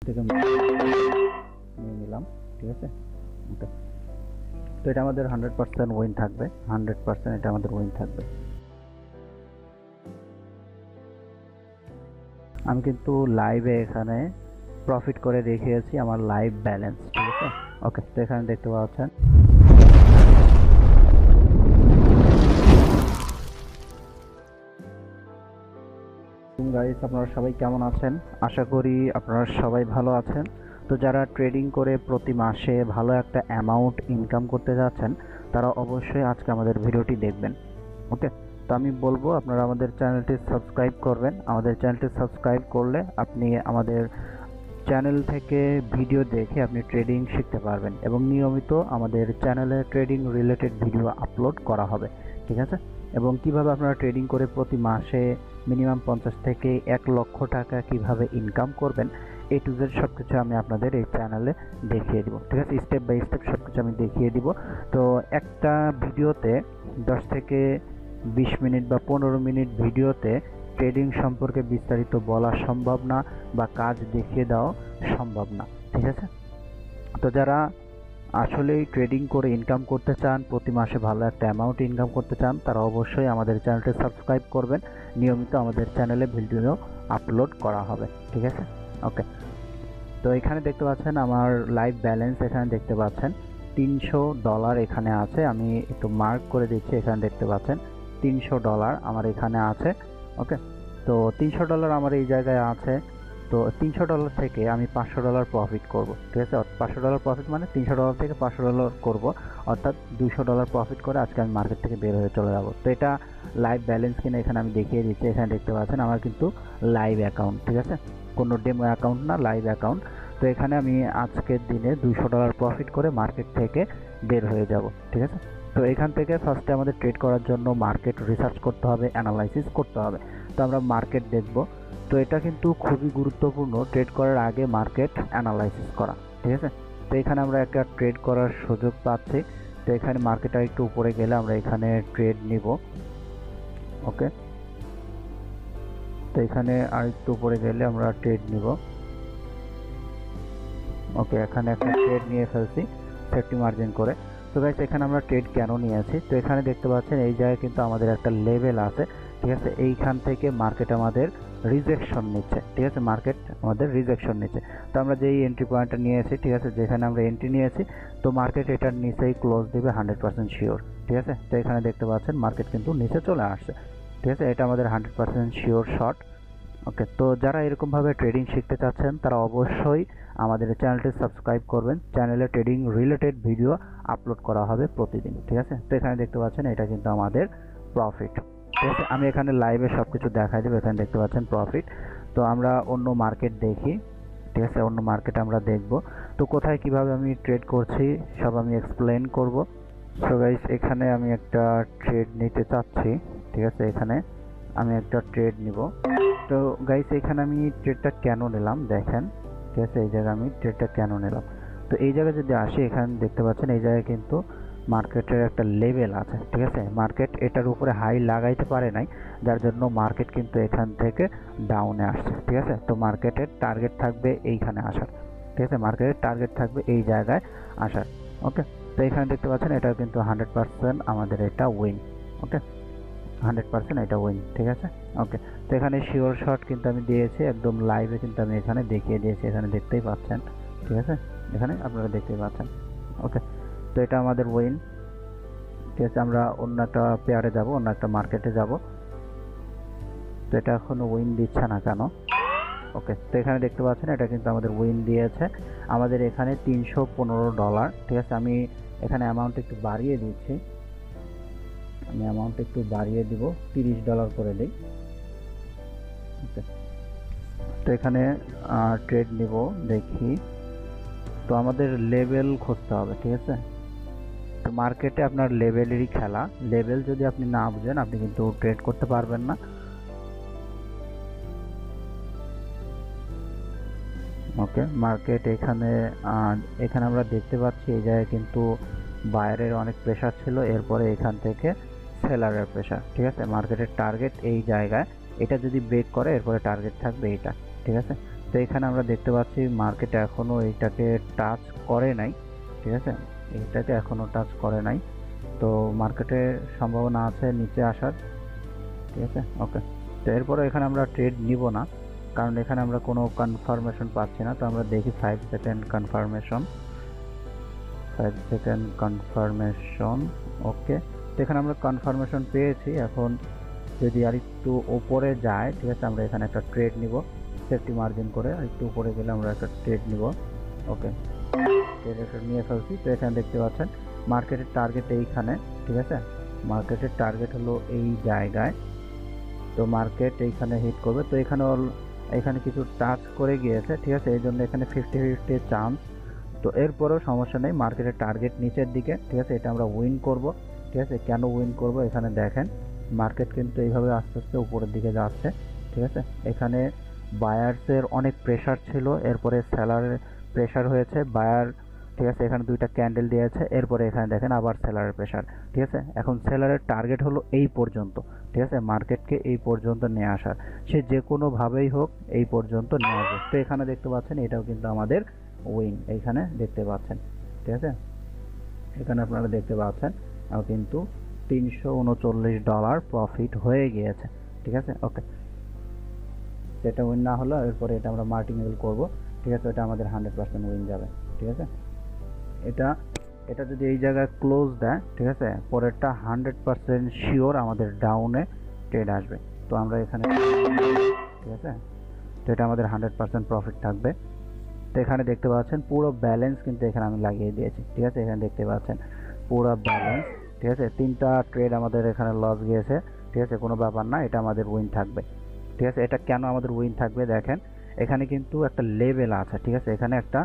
থেকে নিয়ে নিলাম, ঠিক আছে। ওকে, তো এটা আমাদের 100% উইন থাকবে, 100% এটা আমাদের উইন থাকবে। আমি কিন্তু লাইভে এখানে প্রফিট করে দেখিয়েছি আমার লাইভ ব্যালেন্স, ঠিক আছে। ওকে, তো এখানে দেখতে পাচ্ছেন গাইস, আপনারা সবাই কেমন আছেন? আশা করি আপনারা সবাই ভালো আছেন। তো যারা ট্রেডিং করে প্রতি মাসে ভালো একটা অ্যামাউন্ট ইনকাম করতে যাচ্ছেন, তারা অবশ্যই আজকে আমাদের ভিডিওটি দেখবেন। ওকে, তো আমি বলবো আপনারা আমাদের চ্যানেলটি সাবস্ক্রাইব করবেন। আমাদের চ্যানেলটি সাবস্ক্রাইব করলে আপনি আমাদের চ্যানেল থেকে ভিডিও দেখে আপনি ট্রেডিং শিখতে পারবেন এবং নিয়মিত আমাদের চ্যানেলে ট্রেডিং রিলেটেড ভিডিও আপলোড করা হবে, ঠিক আছে। এবং কিভাবে আপনারা ট্রেডিং করে প্রতি মাসে মিনিমাম 50 থেকে 1 লক্ষ টাকা কিভাবে ইনকাম করবেন, A to Z সব কিছু আমি আপনাদের এই চ্যানেলে দেখিয়ে দিব, ঠিক আছে। স্টেপ বাই স্টেপ সব কিছু আমি দেখিয়ে দিব। তো একটা ভিডিওতে 10 থেকে 20 মিনিট বা 15 মিনিট ভিডিওতে ট্রেডিং সম্পর্কে বিস্তারিত বলা সম্ভব না বা কাজ দেখিয়ে দেওয়া সম্ভব না, ঠিক আছে। তো যারা আসলেই ট্রেডিং করে ইনকাম করতে চান, প্রতি মাসে ভালো একটা অ্যামাউন্ট ইনকাম করতে চান, তারা অবশ্যই আমাদের চ্যানেলটি সাবস্ক্রাইব করবেন। নিয়মিত আমাদের চ্যানেলে ভিডিও আপলোড করা হবে, ঠিক আছে। ওকে, তো এখানে দেখতে পাচ্ছেন আমার লাইভ ব্যালেন্স, এখানে দেখতে পাচ্ছেন $300 এখানে আছে। আমি একটু মার্ক করে দিচ্ছি, এখানে দেখতে পাচ্ছেন $300 আমার এখানে আছে। ওকে, তো $300 আমার এই জায়গায় আছে। তো $300 থেকে আমি $500 প্রফিট করব, ঠিক আছে। $500 প্রফিট মানে $300 থেকে $500 করব, অর্থাৎ $200 প্রফিট করে আজকে আমি মার্কেট থেকে বের হয়ে চলে যাব। তো এটা লাইভ ব্যালেন্স কিনা এখানে আমি দেখিয়ে দিচ্ছি। এখানে দেখতে পাচ্ছেন আমার কিন্তু লাইভ অ্যাকাউন্ট, ঠিক আছে, কোনো ডেমো অ্যাকাউন্ট না, লাইভ অ্যাকাউন্ট। তো এখানে আমি আজকের দিনে $200 প্রফিট করে মার্কেট থেকে বের হয়ে যাব, ঠিক আছে। তো এখান থেকে ফার্স্টে আমাদের ট্রেড করার জন্য মার্কেট রিসার্চ করতে হবে, অ্যানালাইসিস করতে হবে। তো আমরা মার্কেট দেখব। তো এটা কিন্তু খুবই গুরুত্বপূর্ণ ট্রেড করার আগে মার্কেট অ্যানালাইসিস করা, ঠিক আছে। তো এখানে আমরা একটা ট্রেড করার সুযোগ পাচ্ছি। তো এখানে মার্কেট আর একটু উপরে গেলে আমরা এখানে ট্রেড নিব। ওকে, তো এখানে আর একটু উপরে গেলে আমরা ট্রেড নিব। ওকে, এখানে একটা ট্রেড নিয়ে ফেলছি সেফটি মার্জিন করে। তো গাইস, এখানে আমরা ট্রেড কেন নিয়েছি, তো এখানে দেখতে পাচ্ছেন এই জায়গায় কিন্তু আমাদের একটা লেভেল আছে, ঠিক আছে। এইখান থেকে মার্কেট আমাদের রিজেকশন নিচ্ছে, ঠিক আছে, মার্কেট আমাদের রিজেকশন নিচ্ছে। তো আমরা যেই এন্ট্রি পয়েন্টটা নিয়েছি, ঠিক আছে, যেখানে আমরা এন্ট্রি নিয়েছি, তো মার্কেট এটার নিচেই ক্লোজ দিবে 100% শিওর, ঠিক আছে। তো এখানে দেখতে পাচ্ছেন মার্কেট কিন্তু নিচে চলে আসছে, ঠিক আছে, এটা আমাদের 100% শিওর শর্ট। ওকে, তো যারা এরকমভাবে ট্রেডিং শিখতে চাচ্ছেন, তারা অবশ্যই আমাদের চ্যানেলটি সাবস্ক্রাইব করবেন। চ্যানেলে ট্রেডিং রিলেটেড ভিডিও আপলোড করা হবে প্রতিদিন, ঠিক আছে। তো এখানে দেখতে পাচ্ছেন এটা কিন্তু আমাদের প্রফিট, ঠিক আছে। আমি এখানে লাইভে সব কিছু দেখাই দেবো। এখানে দেখতে পাচ্ছেন প্রফিট। তো আমরা অন্য মার্কেট দেখি, ঠিক আছে, অন্য মার্কেট আমরা দেখব। তো কোথায় কিভাবে আমি ট্রেড করছি সব আমি এক্সপ্লেন করব। সো গাইস, এখানে আমি একটা ট্রেড নিতে চাচ্ছি, ঠিক আছে, এখানে আমি একটা ট্রেড নিব। তো গাইস, এখানে আমি ট্রেডটা কেন নিলাম দেখেন, ঠিক আছে, এই জায়গায় আমি ট্রেডটা কেন নিলাম। তো এই জায়গায় যদি আসি, এখানে দেখতে পাচ্ছেন এই জায়গায় কিন্তু মার্কেটের একটা লেভেল আছে, ঠিক আছে। মার্কেট এটার উপরে হাই লাগাইতে পারে নাই, যার জন্য মার্কেট কিন্তু এখান থেকে ডাউনে আসছে, ঠিক আছে। তো মার্কেটের টার্গেট থাকবে এইখানে আসার, ঠিক আছে, মার্কেটের টার্গেট থাকবে এই জায়গায় আসার। ওকে, তো এখানে দেখতে পাচ্ছেন এটা কিন্তু 100% আমাদের এটা উইন। ওকে, 100% এটা উইন, ঠিক আছে। ওকে, তো এখানে শিওর শট কিন্তু আমি দিয়েছি, একদম লাইভে কিন্তু আমি এখানে দেখিয়ে দিয়েছি, এখানে দেখতেই পাচ্ছেন, ঠিক আছে, এখানে আপনারা দেখতেই পাচ্ছেন। ওকে, তো এটা আমাদের উইন, ঠিক আছে। আমরা অন্য একটা পেয়ারে যাব, অন্য একটা মার্কেটে যাব। তো এটা এখনো উইন দিচ্ছে না কেন? ওকে, তো এখানে দেখতে পাচ্ছেন এটা কিন্তু আমাদের উইন দিয়েছে। আমাদের এখানে $315, ঠিক আছে। আমি এখানে অ্যামাউন্ট একটু বাড়িয়ে দিচ্ছি, আমি অ্যামাউন্ট একটু বাড়িয়ে দিব, $30 করে দিই। ওকে, তো এখানে ট্রেড নিব, দেখি। তো আমাদের লেভেল খুঁজতে হবে, ঠিক আছে। তো মার্কেটে আপনার লেভেলেরই খেলা, লেভেল যদি আপনি না বুঝেন আপনি কিন্তু ট্রেড করতে পারবেন না। ওকে, মার্কেট এখানে এখানে আমরা দেখতে পাচ্ছি এই জায়গায় কিন্তু বায়ারের অনেক প্রেশার ছিল, এরপরে এখান থেকে সেলারের প্রেশার, ঠিক আছে। মার্কেটের টার্গেট এই জায়গায়, এটা যদি ব্রেক করে এরপরে টার্গেট থাকবে এটা, ঠিক আছে। তো এখানে আমরা দেখতে পাচ্ছি মার্কেট এখনো এইটাকে টাচ করে নাই, ঠিক আছে, এইটাকে এখনো টাচ করে নাই। তো মার্কেটে সম্ভাবনা আছে নিচে আসার, ঠিক আছে। ওকে, তো এরপরে এখানে আমরা ট্রেড নিব না, কারণ এখানে আমরা কোনো কনফার্মেশন পাচ্ছি না। তো আমরা দেখি 5 সেকেন্ড কনফার্মেশন, 5 সেকেন্ড কনফার্মেশন। ওকে, তো এখানে আমরা কনফার্মেশন পেয়েছি। এখন যদি আর একটু উপরে যায়, ঠিক আছে, আমরা এখানে একটা ট্রেড নিব সেফটি মার্জিন করে। আর একটু উপরে গেলে আমরা একটা ট্রেড নিব। ওকে, ট্রেড একটা নিয়ে ফেলছি। তো এখানে দেখতে পাচ্ছেন মার্কেটের টার্গেট এইখানে, ঠিক আছে, মার্কেটের টার্গেট হলো এই জায়গায়। তো মার্কেট এইখানে হিট করবে। তো এখানে কিছু টাচ করে গিয়েছে, ঠিক আছে, এই জন্য এখানে 50-50 চান্স। তো এরপরেও সমস্যা নেই, মার্কেটের টার্গেট নিচের দিকে, ঠিক আছে, এটা আমরা উইন করব, ঠিক আছে। কেন উইন করব, এখানে দেখেন মার্কেট কিন্তু এইভাবে আস্তে আস্তে উপরের দিকে যাচ্ছে, ঠিক আছে। এখানে বায়ার্সের অনেক প্রেশার ছিল, এরপরে সেলারের প্রেশার হয়েছে, বায়ার, ঠিক আছে, এখানে দুইটা ক্যান্ডেল দিয়েছে, এরপরে এখানে দেখেন আবার সেলারের প্রেশার, ঠিক আছে। এখন সেলারের টার্গেট হলো এই পর্যন্ত, ঠিক আছে, মার্কেটকে এই পর্যন্ত নিয়ে আসার। সে যে কোনোভাবেই হোক এই পর্যন্ত নিয়ে আসবে। তো এখানে দেখতে পাচ্ছেন এটাও কিন্তু আমাদের উইন, এইখানে দেখতে পাচ্ছেন, ঠিক আছে, এখানে আপনারা দেখতে পাচ্ছেন কিন্তু $339 প্রফিট হয়ে গিয়েছে, ঠিক আছে। ওকে, সেটা উইন না হলো, এরপরে এটা আমরা মার্টিনেবল করব, ঠিক আছে, এটা আমাদের 100% উইন যাবে, ঠিক আছে। এটা যদি এই জায়গায় ক্লোজ দেয়, ঠিক আছে, পরেরটা 100% শিওর আমাদের ডাউনে ট্রেড আসবে। তো আমরা এখানে, ঠিক আছে, তো এটা আমাদের 100% প্রফিট থাকবে। তো এখানে দেখতে পাচ্ছেন পুরো ব্যালেন্স কিন্তু এখানে আমি লাগিয়ে দিয়েছি, ঠিক আছে, এখানে দেখতে পাচ্ছেন পুরো ব্যালেন্স, ঠিক আছে। 3টা ট্রেড আমাদের এখানে লস গিয়েছে, ঠিক আছে, কোনো ব্যাপার না, এটা আমাদের উইন থাকবে, ঠিক আছে। এটা কেন আমাদের উইন থাকবে দেখেন, এখানে কিন্তু একটা লেভেল আছে, ঠিক আছে, এখানে একটা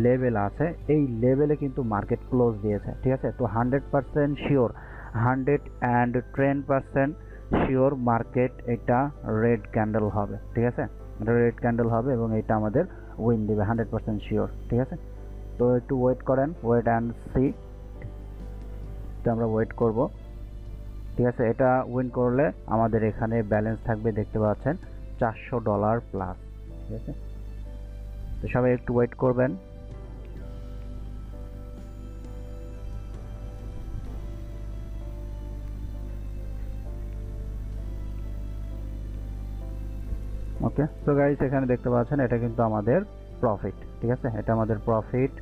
লেভেল আছে, এই লেভেলে কিন্তু মার্কেট ক্লোজ দিয়েছে, ঠিক আছে। তো 100% শিওর, 110% শিওর মার্কেট এটা রেড ক্যান্ডেল হবে, ঠিক আছে, এটা রেড ক্যান্ডেল হবে এবং এটা আমাদের উইন দেবে 100% শিওর, ঠিক আছে। তো একটু ওয়েট করেন, ওয়েট অ্যান্ড সি। তো আমরা ওয়েট করব, ঠিক আছে। এটা উইন করলে আমাদের এখানে ব্যালেন্স থাকবে, দেখতে পাচ্ছেন $400 প্লাস, ঠিক আছে। তো সবাই একটু ওয়েট করবেন। ওকে, তো গাইস এখানে দেখতে পাচ্ছেন এটা কিন্তু আমাদের প্রফিট, ঠিক আছে, এটা আমাদের প্রফিট।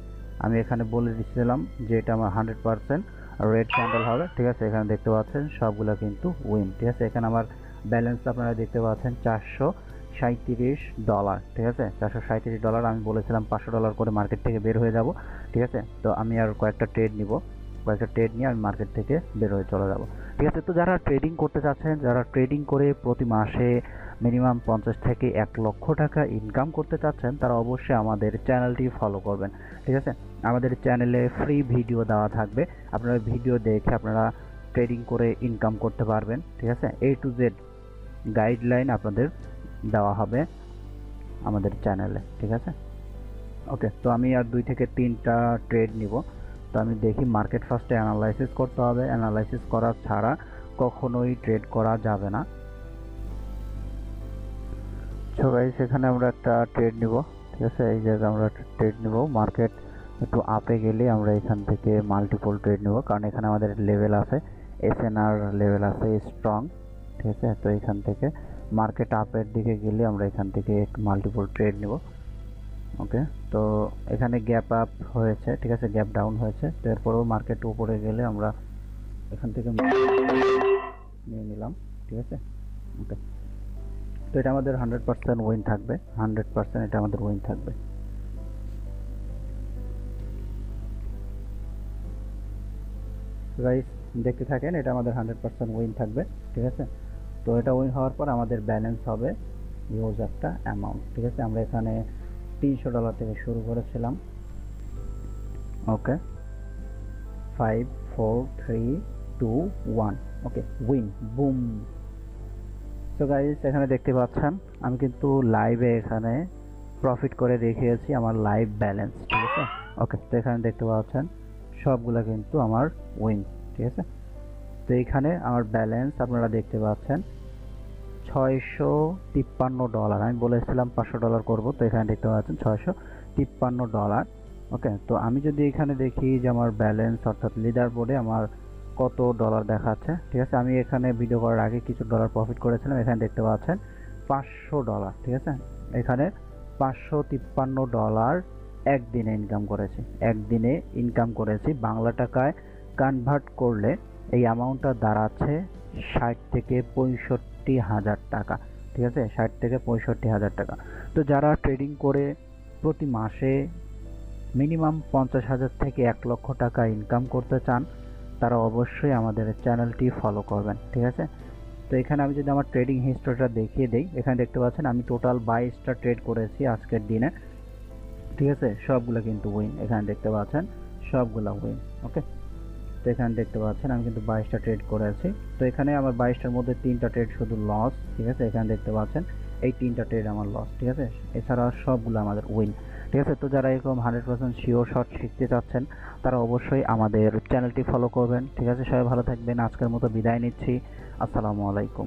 আমি এখানে বলে দিচ্ছিলাম যে এটা আমার 100% রেড ক্যান্ডেল হবে, ঠিক আছে। এখানে দেখতে পাচ্ছেন সবগুলা কিন্তু উইন, ঠিক আছে। এখানে আমার ব্যালেন্স আপনারা দেখতে পাচ্ছেন $437, ঠিক আছে, $437। আমি বলেছিলাম $500 করে মার্কেট থেকে বের হয়ে যাব, ঠিক আছে। তো আমি আর কয়েকটা ট্রেড নিব, কয়েকটা ট্রেড নিয়ে আমি মার্কেট থেকে বের হয়ে চলে যাব, ঠিক আছে। তো যারা ট্রেডিং করতে চাচ্ছেন, যারা ট্রেডিং করে প্রতি মাসে মিনিমাম 50 থেকে 1 লক্ষ টাকা ইনকাম করতে চাচ্ছেন, তারা অবশ্যই আমাদের চ্যানেলটি ফলো করবেন, ঠিক আছে। আমাদের চ্যানেলে ফ্রি ভিডিও দেওয়া থাকবে, আপনারা ভিডিও দেখে আপনারা ট্রেডিং করে ইনকাম করতে পারবেন, ঠিক আছে। A to Z গাইডলাইন আপনাদের দেওয়া হবে আমাদের চ্যানেলে, ঠিক আছে। ওকে, তো আমি আর 2 থেকে 3টা ট্রেড নিব। তো আমি দেখি মার্কেট ফার্স্টে অ্যানালাইসিস করতে হবে, অ্যানালাইসিস করা ছাড়া কখনোই ট্রেড করা যাবে না। সো গাইস এখানে আমরা একটা ট্রেড নিব, ঠিক আছে, এই জায়গায় আমরা ট্রেড নিব। মার্কেট একটু আপে গেলে আমরা এখান থেকে মাল্টিপল ট্রেড নিব, কারণ এখানে আমাদের লেভেল আছে, SNR লেভেল আছে স্ট্রং, ঠিক আছে। তো এখান থেকে মার্কেট আপের দিকে গেলে আমরা এখান থেকে মাল্টিপল ট্রেড নিব। ওকে, তো এখানে গ্যাপ আপ হয়েছে, ঠিক আছে, গ্যাপ ডাউন হয়েছে। তো এরপরেও মার্কেট উপরে গেলে আমরা এখান থেকে নিয়ে নিলাম, ঠিক আছে। ওকে, তো এটা আমাদের 100% উইন থাকবে, 100% এটা আমাদের উইন থাকবে। গাইস দেখতে থাকেন, এটা আমাদের 100% উইন থাকবে, ঠিক আছে। তো এটা উইন হওয়ার পর আমাদের ব্যালেন্স হবে ইউজ একটা অ্যামাউন্ট, ঠিক আছে। আমরা এখানে $300 থেকে শুরু করেছিলাম। ওকে, 5 4 3 2 1। ওকে, উইন, বুম। তো গাইস এখানে দেখতে পাচ্ছেন আমি কিন্তু লাইভে এখানে প্রফিট করে দেখিয়েছি আমার লাইভ ব্যালেন্স, ঠিক আছে। ওকে, তো এখানে দেখতে পাচ্ছেন সবগুলা কিন্তু আমার উইন, ঠিক আছে। তো এখানে আমার ব্যালেন্স আপনারা দেখতে পাচ্ছেন $653। আমি বলেছিলাম $500 করব, তো এখানে দেখতে পাচ্ছেন $653। ওকে, তো আমি যদি এখানে দেখি যে আমার ব্যালেন্স অর্থাৎ লিডার বোর্ডে আমার কত ডলার দেখাচ্ছে, ঠিক আছে। আমি এখানে ভিডিও করার আগে কিছু ডলার প্রফিট করেছিলাম, এখানে দেখতে পাচ্ছেন $500, ঠিক আছে। এখানে $553 একদিনে ইনকাম করেছি, একদিনে ইনকাম করেছি। বাংলা টাকায় কনভার্ট করলে এই অ্যামাউন্টটা দাঁড়াচ্ছে 60 থেকে 65,000 টাকা, ঠিক আছে, 60 থেকে 65,000 টাকা। তো যারা ট্রেডিং করে প্রতি মাসে মিনিমাম 50,000 থেকে 1,00,000 টাকা ইনকাম করতে চান, তারা অবশ্যই আমাদের চ্যানেলটি ফলো করবেন, ঠিক আছে। তো এখানে আমি যদি আমার ট্রেডিং হিস্ট্রিটা দেখিয়ে দেই, এখানে দেখতে পাচ্ছেন আমি টোটাল 22টা ট্রেড করেছি আজকের দিনে, ঠিক আছে। সবগুলো কিন্তু উইন, এখানে দেখতে পাচ্ছেন সবগুলো উইন। ওকে, তো এখানে দেখতে পাচ্ছেন আমি কিন্তু 22টা ট্রেড করেছি। তো এখানে আমার 22টার মধ্যে 3টা ট্রেড শুধু লস, ঠিক আছে। এখানে দেখতে পাচ্ছেন এই 3টা ট্রেড আমার লস, ঠিক আছে। এছাড়া সবগুলো আমাদের উইন, ঠিক আছে। তো যারা এরকম 100% শিওর শট শিখতে চাচ্ছেন, তারা অবশ্যই আমাদের চ্যানেলটি ফলো করবেন, ঠিক আছে। সবাই ভালো থাকবেন, আজকের মতো বিদায় নিচ্ছি। আসসালামু আলাইকুম।